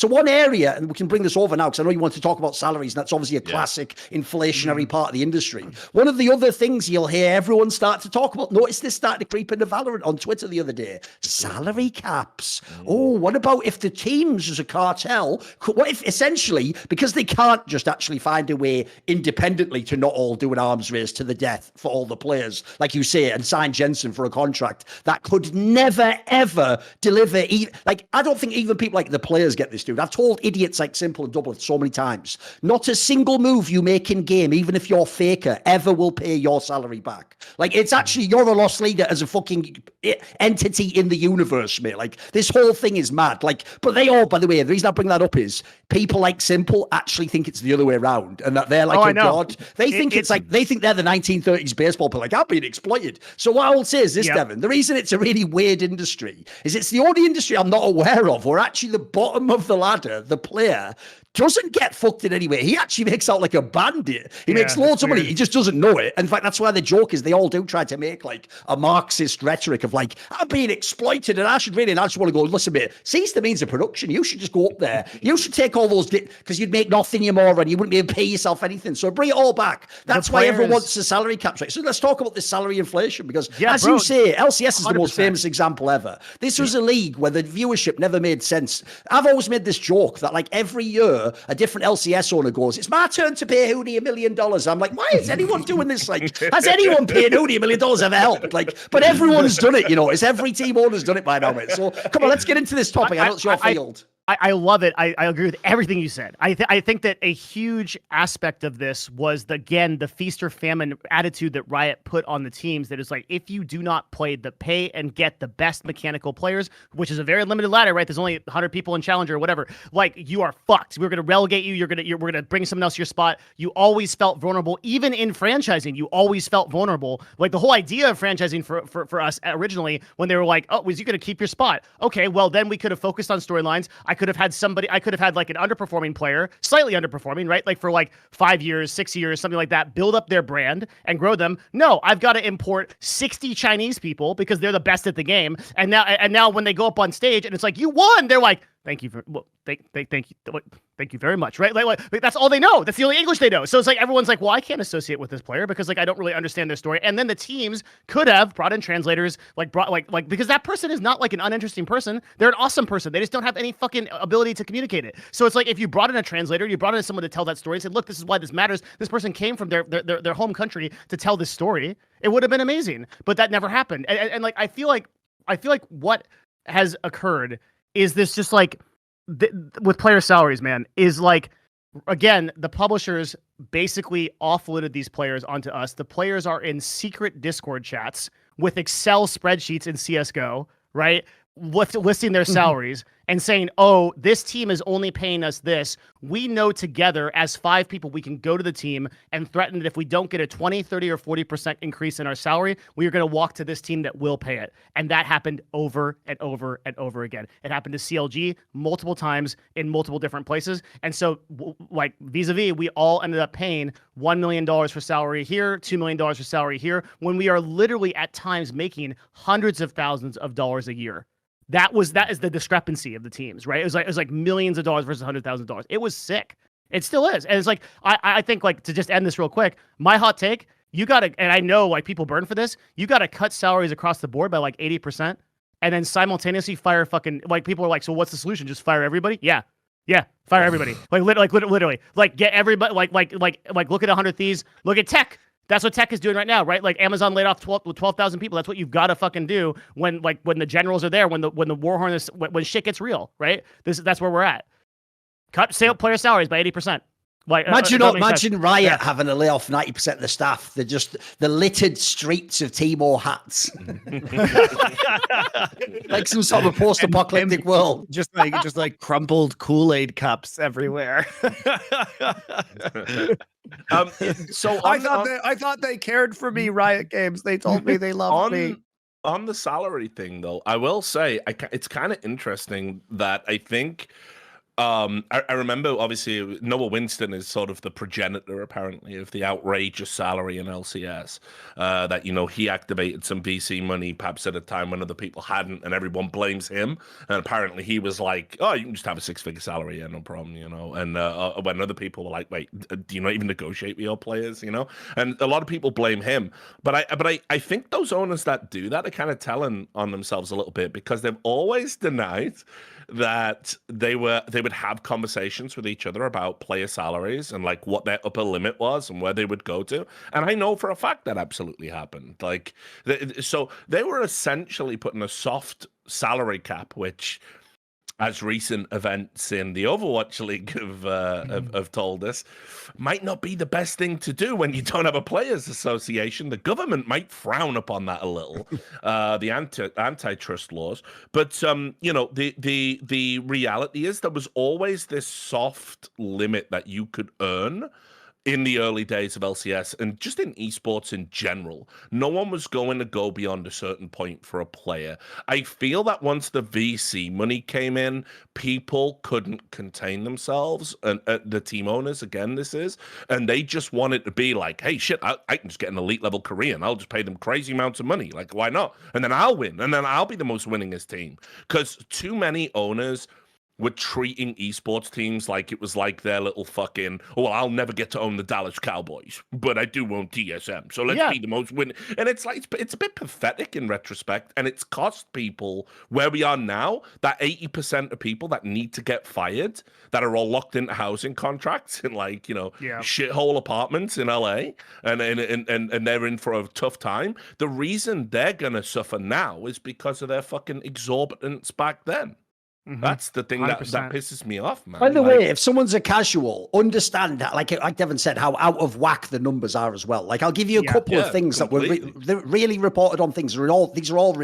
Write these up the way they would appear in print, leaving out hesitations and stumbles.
So one area, and we can bring this over now because I know you want to talk about salaries, and that's obviously a classic inflationary part of the industry. One of the other things you'll hear everyone start to talk about, notice this started to creep into Valorant on Twitter the other day, salary caps. Oh, what about if the teams as a cartel, what if essentially, because they can't just actually find a way independently to not all do an arms race to the death for all the players, like you say, and sign Jensen for a contract that could never, ever deliver. Like, I don't think even people like the players get this, dude. I've told idiots like Simple and Double so many times, not a single move you make in game, even if you're faker, ever will pay your salary back. Like, it's actually, you're a loss leader as a fucking entity in the universe, mate. Like, this whole thing is mad. Like, but they all, by the way, the reason I bring that up is people like Simple actually think it's the other way around, and that they're like a god. They think it's like, they think they're the 1930s baseball player. Like, I've been exploited. So what I will say is this, Devin, the reason it's a really weird industry is it's the only industry I'm not aware of where actually the bottom of the ladder, the player, doesn't get fucked in any way. He actually makes out like a bandit. He makes loads of money. He just doesn't know it. In fact, that's why the joke is they all do try to make like a Marxist rhetoric of like, I'm being exploited and I should really, and I just want to go, listen, mate, seize the means of production. You should just go up there. You should take all those, because you'd make nothing anymore and you wouldn't be able to pay yourself anything. So bring it all back. That's why everyone wants the salary caps. Right? So let's talk about this salary inflation, because as you say, LCS is 100%. The most famous example ever. This was a league where the viewership never made sense. I've always made this joke that like every year a different LCS owner goes, it's my turn to pay Hootie $1 million. I'm like, why is anyone doing this? Like, has anyone paid Hootie $1 million ever helped? Like, but everyone's done it, you know. It's every team owner's done it by now, mate. So come on, let's get into this topic. I know it's your field. I love it. I agree with everything you said. I think that a huge aspect of this was, again, the feast or famine attitude that Riot put on the teams, that is like, if you do not play the pay and get the best mechanical players, which is a very limited ladder, right? There's only 100 people in Challenger or whatever. Like, you are fucked. We're going to relegate you. We're going to bring someone else to your spot. You always felt vulnerable. Even in franchising, you always felt vulnerable. Like, the whole idea of franchising for us originally, when they were like, oh, was you going to keep your spot? Okay, well, then we could have focused on storylines. I could have had like an underperforming player, slightly underperforming, right? Like for like 5 years, 6 years, something like that, build up their brand and grow them. No, I've got to import 60 Chinese people because they're the best at the game. And now when they go up on stage and it's like, you won, they're like, thank you thank you very much, right? Like that's all they know. That's the only English they know. So it's like everyone's like, well, I can't associate with this player because like I don't really understand their story. And then the teams could have brought in translators, because that person is not like an uninteresting person. They're an awesome person. They just don't have any fucking ability to communicate it. So it's like if you brought in a translator, you brought in someone to tell that story and said, look, this is why this matters. This person came from their home country to tell this story. It would have been amazing, but that never happened. And like I feel like what has occurred is this just like with player salaries, man, is like, again, the publishers basically offloaded these players onto us. The players are in secret Discord chats with Excel spreadsheets in CSGO, right? Listing their salaries and saying, oh, this team is only paying us this. We know together as 5 people, we can go to the team and threaten that if we don't get a 20, 30, or 40% increase in our salary, we are going to walk to this team that will pay it. And that happened over and over and over again. It happened to CLG multiple times in multiple different places. And so, like, vis-a-vis, we all ended up paying $1 million for salary here, $2 million for salary here, when we are literally at times making hundreds of thousands of dollars a year. That is the discrepancy of the teams, right? It was like millions of dollars versus $100,000. It was sick. It still is. And it's like, I think, like, to just end this real quick, my hot take, you got to, and I know like people burn for this, you got to cut salaries across the board by like 80% and then simultaneously fire fucking, like, people are like, so what's the solution? Just fire everybody? Yeah, fire everybody. Literally, like get everybody, like look at 100 Thieves, look at Tech. That's what Tech is doing right now, right? Like Amazon laid off 12,000 people. That's what you've got to fucking do when the generals are there, when the Warhorn is, when shit gets real, right? That's where we're at. Cut player salaries by 80%. Like imagine Riot having to lay off 90% of the staff. They're just the littered streets of Timor hats, like some sort of post-apocalyptic world. Just like crumpled Kool-Aid cups everywhere. So I thought they cared for me. Riot Games. They told me they loved me. On the salary thing, though, I will say it's kind of interesting that I think I remember, obviously, Noah Winston is sort of the progenitor, apparently, of the outrageous salary in LCS. That, he activated some VC money, perhaps at a time when other people hadn't, and everyone blames him. And apparently he was like, oh, you can just have a 6-figure salary, yeah, no problem, And when other people were like, wait, do you not even negotiate with your players, And a lot of people blame him. But I think those owners that do that are kind of telling on themselves a little bit, because they've always denied that they would have conversations with each other about player salaries and like what their upper limit was and where they would go to. And I know for a fact that absolutely happened. Like, so they were essentially putting a soft salary cap, which, as recent events in the Overwatch League have told us, might not be the best thing to do when you don't have a players' association. The government might frown upon that a little, the antitrust laws. But the reality is there was always this soft limit that you could earn in the early days of LCS and just in esports in general. No one was going to go beyond a certain point for a player. I feel that once the VC money came in, people couldn't contain themselves, and the team owners, again, and they just wanted to be like, hey, shit, I can just get an elite level career and I'll just pay them crazy amounts of money. Like, why not? And then I'll win, and then I'll be the most winningest team. Because too many owners were treating esports teams like it was like their little fucking, oh, well, I'll never get to own the Dallas Cowboys, but I do own TSM, so let's be the most winning. And it's like, it's a bit pathetic in retrospect, and it's cost people where we are now, that 80% of people that need to get fired, that are all locked into housing contracts in like, shithole apartments in LA, and they're in for a tough time. The reason they're gonna suffer now is because of their fucking exorbitance back then. That's the thing that pisses me off, man. By the way, if someone's a casual, understand that, like Devin said, how out of whack the numbers are as well. Like, I'll give you a couple of things completely. That were really reported on things. These are all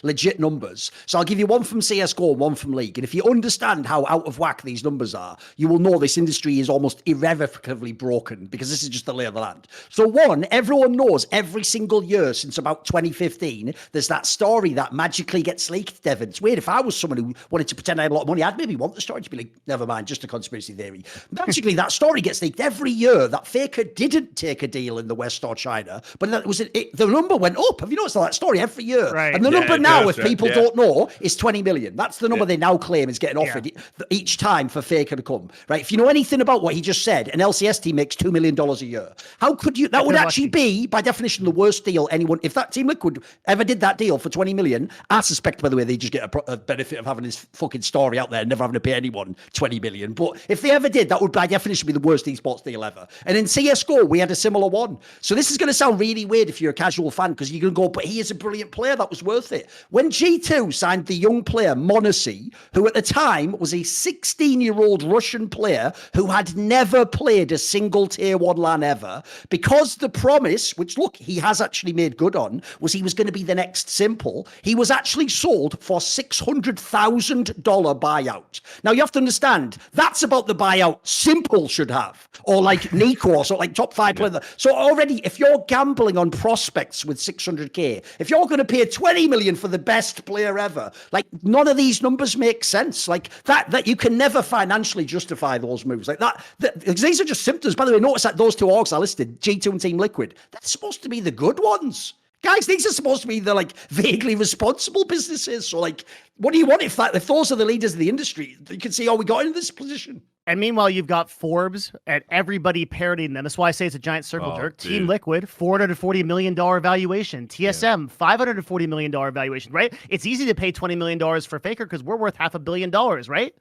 legit numbers. So I'll give you one from CSGO and one from League. And if you understand how out of whack these numbers are, you will know this industry is almost irrevocably broken, because this is just the lay of the land. So one, everyone knows every single year since about 2015, there's that story that magically gets leaked, Devin. It's weird. If I was someone who wanted to pretend I had a lot of money, I'd maybe want the story to be like, never mind, just a conspiracy theory. Magically, that story gets leaked every year that Faker didn't take a deal in the West or China, but that was the number went up. Have you noticed that story every year? Right. And the number now, if people don't know, is 20 million. That's the number they now claim is getting offered each time for Faker to come. Right? If you know anything about what he just said, an LCS team makes $2 million a year. How could you? That would actually be, by definition, the worst deal anyone. If that Team Liquid ever did that deal for 20 million, I suspect, by the way, they just get a benefit of having this fucking story out there, never having to pay anyone 20 million. But if they ever did, that would by definition be the worst esports deal ever. And in CSGO, we had a similar one. So this is going to sound really weird if you're a casual fan, because you're going to go, but he is a brilliant player. That was worth it. When G2 signed the young player Monte, who at the time was a 16-year-old Russian player who had never played a single tier 1 LAN ever, because the promise, which look, he has actually made good on, was he was going to be the next Simple, he was actually sold for $600,000 buyout. Now you have to understand, that's about the buyout Simple should have, or like Nikos, or like top 5 player. So already, if you're gambling on prospects with 600k, if you're going to pay 20 million for the best player ever, like none of these numbers make sense. Like that you can never financially justify those moves like that. These are just symptoms. By the way, notice that those two orgs I listed, G2 and Team Liquid, they're supposed to be the good ones. Guys, these are supposed to be the like vaguely responsible businesses. So like, what do you want if those are the leaders of the industry? You can see how we got into this position. And meanwhile, you've got Forbes and everybody parodying them. That's why I say it's a giant circle jerk. Dude. Team Liquid, $440 million valuation. TSM, $540 million valuation, right? It's easy to pay $20 million for Faker because we're worth $500 million, right?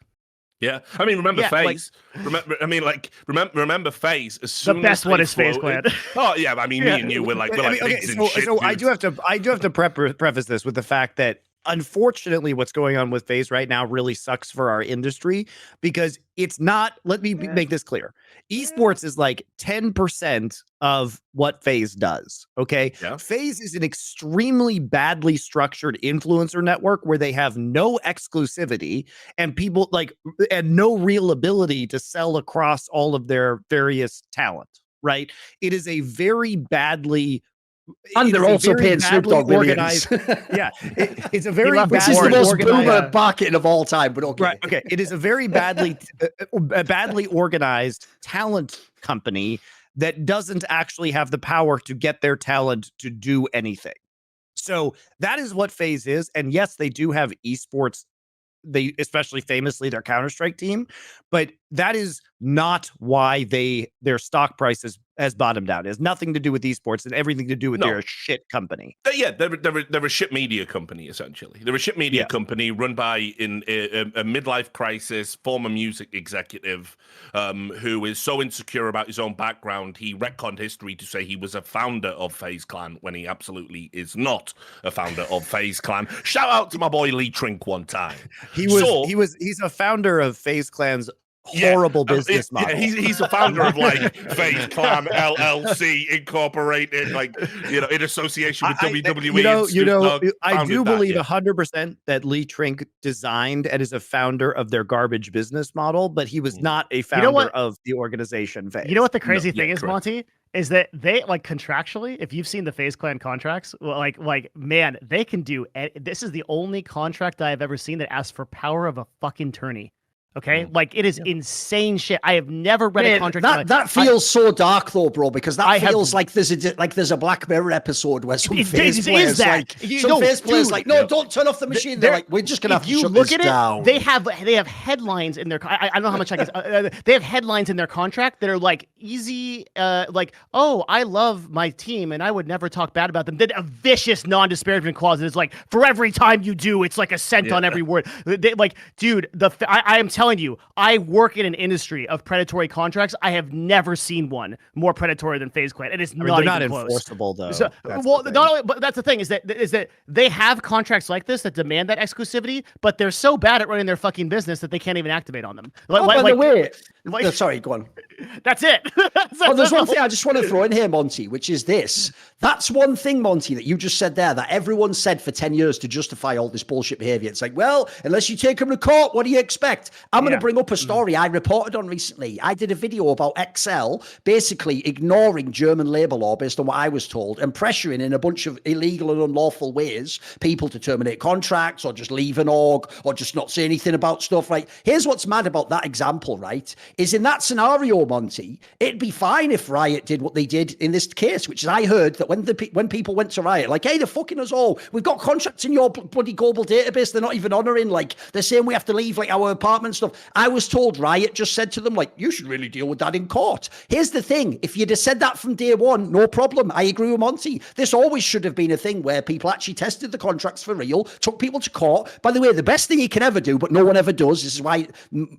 Yeah, I mean, remember FaZe? Remember FaZe? As soon the best as one is FaZe Clan. Oh yeah, I mean, me and you were like, so I do have to preface this with the fact that, unfortunately, what's going on with FaZe right now really sucks for our industry, because it's not, let me make this clear. Esports is like 10% of what FaZe does. Okay. Yeah. FaZe is an extremely badly structured influencer network where they have no exclusivity and people and no real ability to sell across all of their various talent. Right. It is a very badly And they're also paying Snoop Dogg millions. Yeah, it's a very which is the most boomer marketing of all time. But okay, right, okay, it is a very badly organized talent company that doesn't actually have the power to get their talent to do anything. So that is what FaZe is. And yes, they do have esports. They especially famously their Counter-Strike team, but that is not why their stock price has bottomed out. It has nothing to do with esports and everything to do with their shit company. They're a shit media company, essentially. They're a shit media company run by a midlife crisis former music executive who is so insecure about his own background, he retconned history to say he was a founder of FaZe Clan when he absolutely is not a founder of FaZe Clan. Shout out to my boy Lee Trink one time. He's a founder of FaZe Clan's horrible business model. He's a founder of like FaZe Clan LLC Incorporated, like in association with WWE. I do believe 100% that Lee Trink designed and is a founder of their garbage business model, but he was not a founder of the organization FaZe. You know what the crazy thing is, Monte? Is that they like contractually, if you've seen the FaZe Clan contracts, man, they can do. This is the only contract I have ever seen that asks for power of a fucking tourney. Okay, like it is insane shit. I have never read a contract. That feels so dark though, bro. Because that feels like there's a Black Mirror episode where some FaZe players no, don't turn off the machine. They're like, we're just gonna have to shut this down. They have headlines in their. I don't know how much I guess. They have headlines in their contract that are like easy, like, oh, I love my team and I would never talk bad about them. Then a vicious non-disparagement clause is like, for every time you do, it's like a cent on every word. Dude, I am telling you, I work in an industry of predatory contracts. I have never seen one more predatory than FaZe Clan. It is not even close. Enforceable though. So, not only, but that's the thing is that they have contracts like this that demand that exclusivity, but they're so bad at running their fucking business that they can't even activate on them. By the way, sorry, go on. That's it. There's one thing I just want to throw in here, Monty, which is this. That's one thing, Monty, that you just said there that everyone said for 10 years to justify all this bullshit behavior. It's like, well, unless you take them to court, what do you expect? I'm going to bring up a story I reported on recently. I did a video about XL basically ignoring German labor law based on what I was told and pressuring in a bunch of illegal and unlawful ways people to terminate contracts or just leave an org or just not say anything about stuff, right? Here's what's mad about that example, right? Is in that scenario, Monty, it'd be fine if Riot did what they did in this case, which is I heard that when people went to Riot, like, hey, they're fucking us all. We've got contracts in your bloody global database they're not even honoring. Like, they're saying we have to leave like our apartment stuff. I was told Riot just said to them, like, you should really deal with that in court. Here's the thing. If you'd have said that from day one, no problem. I agree with Monty. This always should have been a thing where people actually tested the contracts for real, took people to court. By the way, the best thing you can ever do, but no one ever does, this is why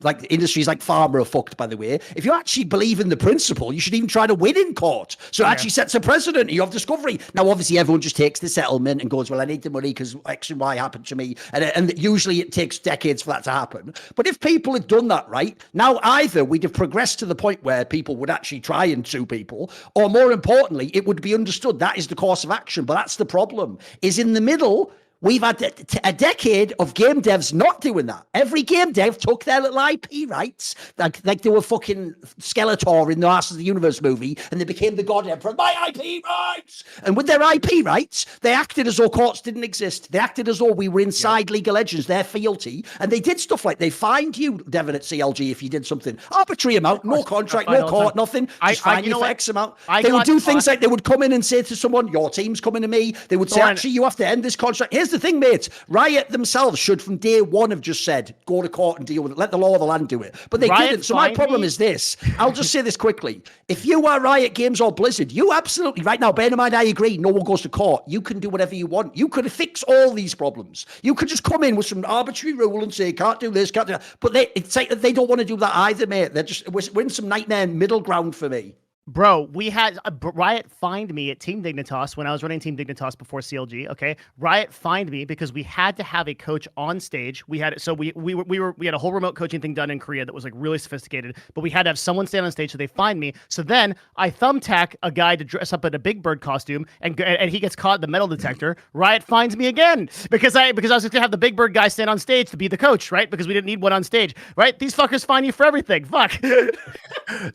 like industries like pharma are fucked, by the way. If you actually believe in the principle, you should even try to win in court. So it actually sets a precedent. You have discovery. Now, obviously, everyone just takes the settlement and goes, well, I need the money because X and Y happened to me. And usually it takes decades for that to happen. But if people had done that, right, now either we'd have progressed to the point where people would actually try and sue people, or more importantly, it would be understood that is the course of action. But that's the problem, is in the middle, we've had a decade of game devs not doing that. Every game dev took their little IP rights, like they were fucking Skeletor in the Masters of the Universe movie, and they became the God Emperor. My IP rights! And with their IP rights, they acted as though courts didn't exist. They acted as though we were inside League of Legends, their fealty, and they did stuff like they fined you, Devin, at CLG if you did something. Arbitrary amount, no contract, no court, nothing. Just fine you for X amount. They would do things like they would come in and say to someone, your team's coming to me. They would say, actually, you have to end this contract. Here's the thing, mate. Riot themselves should from day one have just said, go to court and deal with it. Let the law of the land do it. But they didn't. So my problem is this. I'll just say this quickly. If you are Riot Games or Blizzard, you absolutely, right now, bear in mind, I agree, no one goes to court. You can do whatever you want. You could fix all these problems. You could just come in with some arbitrary rule and say, can't do this, can't do that. But it's like they don't want to do that either, mate. We're in some nightmare middle ground for me. Bro, we had Riot fined me at Team Dignitas when I was running Team Dignitas before CLG. Okay, Riot fined me because we had to have a coach on stage. We had a whole remote coaching thing done in Korea that was like really sophisticated, but we had to have someone stand on stage, so they fined me. So then I thumbtack a guy to dress up in a Big Bird costume, and he gets caught in the metal detector. Riot fines me again because I was going to have the Big Bird guy stand on stage to be the coach, right? Because we didn't need one on stage, right? These fuckers fine you for everything. Fuck,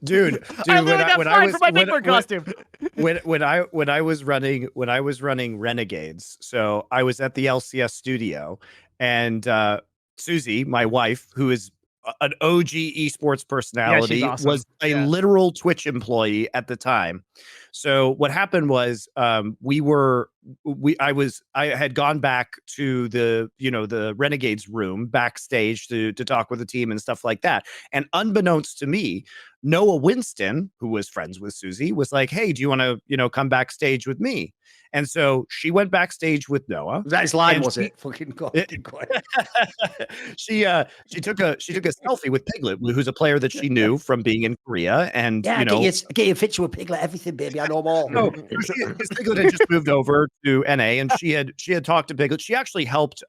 dude. mine for my big bird costume. When I was running Renegades, so I was at the LCS studio, and Susie, my wife, who is an OG esports personality, awesome. was a literal Twitch employee at the time. So what happened was I had gone back to the Renegades room backstage to talk with the team and stuff like that. And unbeknownst to me, Noah Winston, who was friends with Susie, was like, "Hey, do you want to come backstage with me?" And so she went backstage with Noah. Was that his line, was it? Fucking God. She took a selfie with Piglet, who's a player that she knew from being in Korea. And get your picture with Piglet, everything, baby. I know them all. No, Piglet had just moved over to NA, and she had talked to Piglet. She actually helped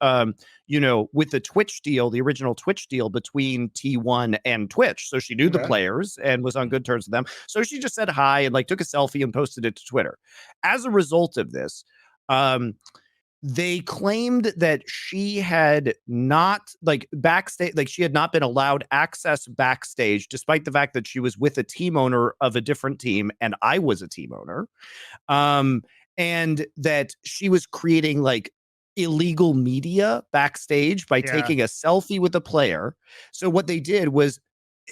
with the Twitch deal, the original Twitch deal between T1 and Twitch. So she knew the players and was on good terms with them. So she just said hi and took a selfie and posted it to Twitter. As a result of this, they claimed that she had not backstage, she had not been allowed access backstage, despite the fact that she was with a team owner of a different team and I was a team owner, and that she was creating illegal media backstage by taking a selfie with a player. So what they did was,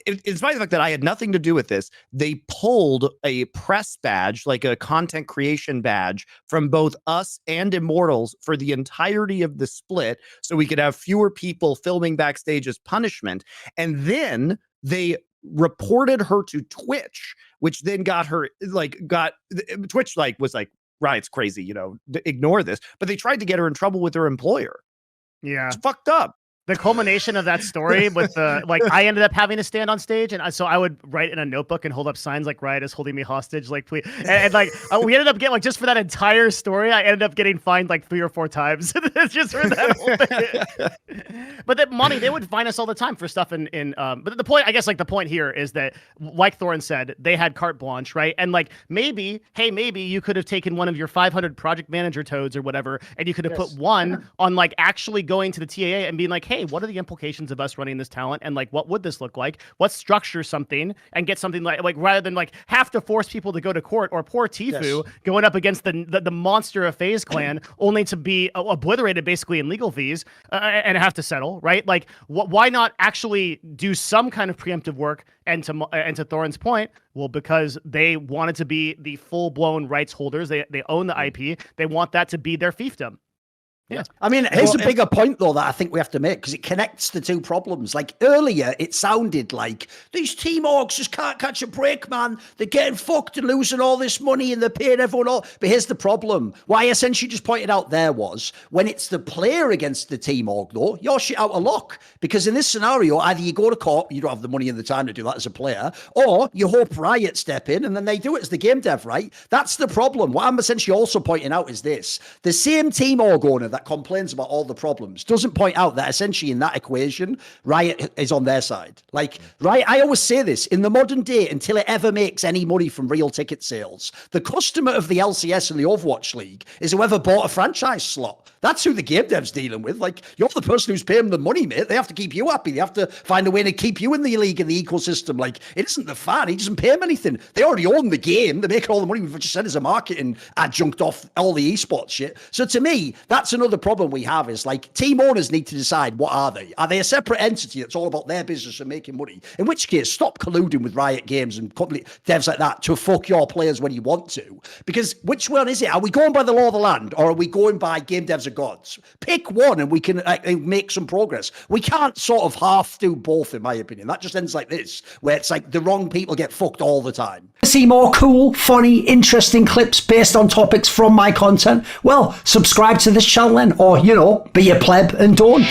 in spite of the fact that I had nothing to do with this, they pulled a press badge, a content creation badge, from both us and Immortals for the entirety of the split, so we could have fewer people filming backstage as punishment. And then they reported her to Twitch, which then got her Twitch was like, Riot's crazy, ignore this. But they tried to get her in trouble with her employer. Yeah, it's fucked up. The culmination of that story with the I ended up having to stand on stage, and so I would write in a notebook and hold up signs like "Riot is holding me hostage," please. And we ended up getting just for that entire story, I ended up getting fined 3 or 4 times just for that whole thing. But that money, they would fine us all the time for stuff in. But the point, I guess, the point here is that, like Thorin said, they had carte blanche, right? And maybe you could have taken one of your 500 project manager toads or whatever, and you could have put one on actually going to the TAA and being like, "Hey, what are the implications of us running this talent, and what would this look like? Let's structure something and get something rather than have to force people to go to court, or poor Tfue going up against the monster of FaZe Clan only to be obliterated basically in legal fees and have to settle, right? Why not actually do some kind of preemptive work? And to Thorin's point, well, because they wanted to be the full-blown rights holders, they own the IP, they want that to be their fiefdom. Yeah. I mean, here's a bigger point, though, that I think we have to make, because it connects the two problems. Earlier, it sounded like these team orgs just can't catch a break, man. They're getting fucked and losing all this money and they're paying everyone all. But here's the problem. What I essentially just pointed out there was, when it's the player against the team org, though, you're shit out of luck. Because in this scenario, either you go to court, you don't have the money and the time to do that as a player, or you hope Riot step in and then they do it as the game dev, right? That's the problem. What I'm essentially also pointing out is this. The same team org owner that complains about all the problems doesn't point out that essentially in that equation, Riot is on their side. Riot, I always say this, in the modern day, until it ever makes any money from real ticket sales, the customer of the LCS and the Overwatch League is whoever bought a franchise slot. That's who the game dev's dealing with. You're the person who's paying them the money, mate. They have to keep you happy. They have to find a way to keep you in the league and the ecosystem. It isn't the fan. He doesn't pay him anything. They already own the game. They're making all the money. We've just said as a marketing adjunct off all the esports shit. So to me, that's another problem we have, is team owners need to decide, what are they? Are they a separate entity that's all about their business and making money? In which case, stop colluding with Riot Games and company devs like that to fuck your players when you want to. Because which one is it? Are we going by the law of the land, or are we going by game devs are gods? Pick one and we can make some progress. We can't sort of half do both, in my opinion. That just ends like this, where it's the wrong people get fucked all the time. See more cool, funny, interesting clips based on topics from my content? Well, subscribe to this channel then, or, be a pleb and don't.